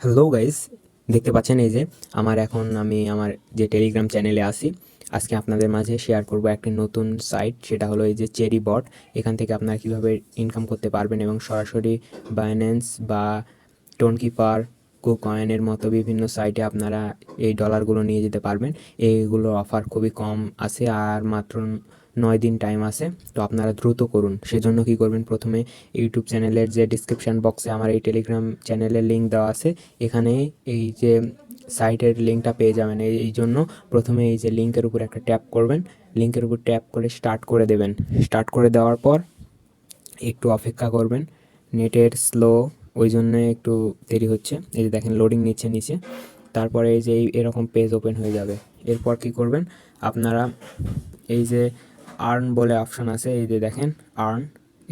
Hello guys, দেখতে পাচ্ছেন এই যে আমি আমার যে টেলিগ্রাম চ্যানেলে আছি। আজকে আপনাদের মাঝে শেয়ার করব একটি নতুন সাইট, সেটা হলো এই যে চেরি বট। এখান থেকে আপনারা কীভাবে ইনকাম করতে পারবেন এবং সরাসরি বাইন্যান্স বা টোনকিপার, কুকয়েনের মতো বিভিন্ন সাইটে আপনারা এই ডলারগুলো নিয়ে যেতে পারবেন। এইগুলোর অফার খুবই কম আছে আর মাত্র 9 দিন টাইম আছে। তো আপনারা দ্রুত করুন। সেজন্য কি করবেন, প্রথমে ইউটিউব চ্যানেলের যে ডিসক্রিপশন বক্সে আমার এই টেলিগ্রাম চ্যানেলের লিঙ্ক দেওয়া আছে, এখানে এই যে সাইটের লিঙ্কটা পেয়ে যাবেন। এই জন্য প্রথমে এই যে লিঙ্কের উপর একটা ট্যাপ করবেন, লিঙ্কের উপর ট্যাপ করে স্টার্ট করে দেবেন। স্টার্ট করে দেওয়ার পর একটু অপেক্ষা করবেন, নেটের স্লো ওই জন্যে একটু দেরি হচ্ছে। এই যে দেখেন লোডিং নিচ্ছে নিচে, তারপরে এই যে এরকম পেজ ওপেন হয়ে যাবে। এরপর কি করবেন আপনারা, এই যে আর্ন বলে অপশান আছে, এই যে দেখেন আর্ন,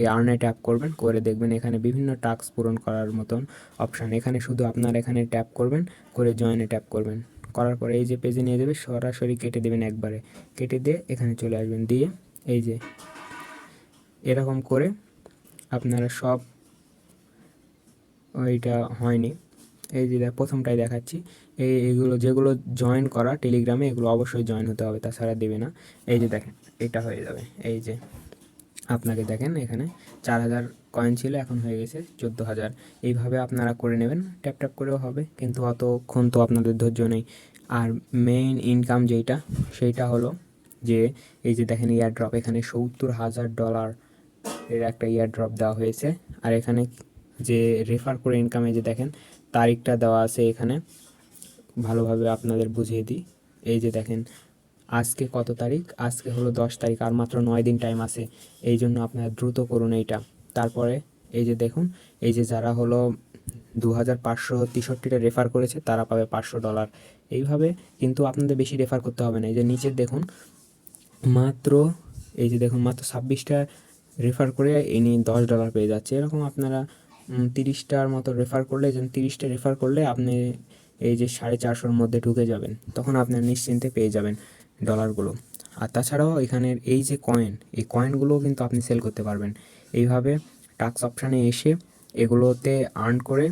এই আর্নে ট্যাপ করবেন, করে দেখবেন এখানে বিভিন্ন টাস্ক পূরণ করার মতন অপশান। এখানে শুধু আপনারা এখানে ট্যাপ করবেন, করে জয়েনে ট্যাপ করবেন, করার পরে এই যে পেজে নিয়ে যাবে, সরাসরি কেটে দেবেন, একবারে কেটে দিয়ে এখানে চলে আসবেন, দিয়ে এই যে এরকম করে আপনারা সব, ওইটা হয়নি, এই যে প্রথমটাই দেখাচ্ছি। এইগুলো যেগুলো জয়েন করা টেলিগ্রামে, এগুলো অবশ্যই জয়েন হতে হবে, তাছাড়া দেবে না। এই যে দেখেন এটা হয়ে যাবে। এই যে আপনাকে দেখেন এখানে 4,000 কয়েন ছিল, এখন হয়ে গেছে 14,000। এইভাবে আপনারা করে নেবেন, ট্যাপ ট্যাপ করেও হবে, কিন্তু অতক্ষণ তো আপনাদের ধৈর্য নেই। আর মেইন ইনকাম যেইটা, সেইটা হলো যে এই যে দেখেন ইয়ার ড্রপ, এখানে $70,000 এর একটা ইয়ার ড্রপ দেওয়া হয়েছে। আর এখানে যে রেফার করে ইনকামে যে দেখেন তারিখটা দেওয়া আছে এখানে, ভালোভাবে আপনাদের বুঝিয়ে দিই। এই যে দেখেন আজকে কত তারিখ, আজকে হলো 10 তারিখ, আর মাত্র 9 দিন টাইম আছে। এই জন্য আপনারা দ্রুত করুন এইটা। তারপরে এই যে দেখুন, এই যে যারা হলো 2,563টা রেফার করেছে তারা পাবে $500। এইভাবে কিন্তু আপনাদের বেশি রেফার করতে হবে না। এই যে নিচে দেখুন মাত্র, এই যে দেখুন মাত্র 26টা রেফার করে ইনি $10 পেয়ে যাচ্ছে। এরকম আপনারা 30টার মতো রেফার করলে, যেন 30টা রেফার করলে আপনি এই যে 450-র মধ্যে ঢুকে যাবেন, তখন আপনার নিশ্চিন্তে পেয়ে যাবেন ডলারগুলো। আর তাছাড়াও এখানের এই যে কয়েন, এই কয়েনগুলোও কিন্তু আপনি সেল করতে পারবেন। এইভাবে টাস্ক অপশানে এসে এগুলোতে আর্ন করে,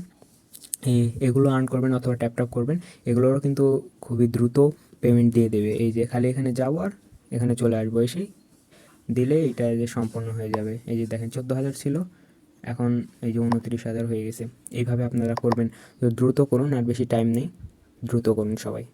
এগুলো আর্ন করবেন অথবা ট্যাপ ট্যাপ করবেন। এগুলোরও কিন্তু খুবই দ্রুত পেমেন্ট দিয়ে দেবে। এই যে খালি এখানে যাবো আর এখানে চলে আসবো, এসেই দিলে এটা যে সম্পন্ন হয়ে যাবে। এই যে দেখেন 14,000 ছিল, এখন এই যে 29,000 হয়ে গেছে। এইভাবে আপনারা করবেন। তো দ্রুত করুন, আর বেশি টাইম নেই, দ্রুত করুন সবাই।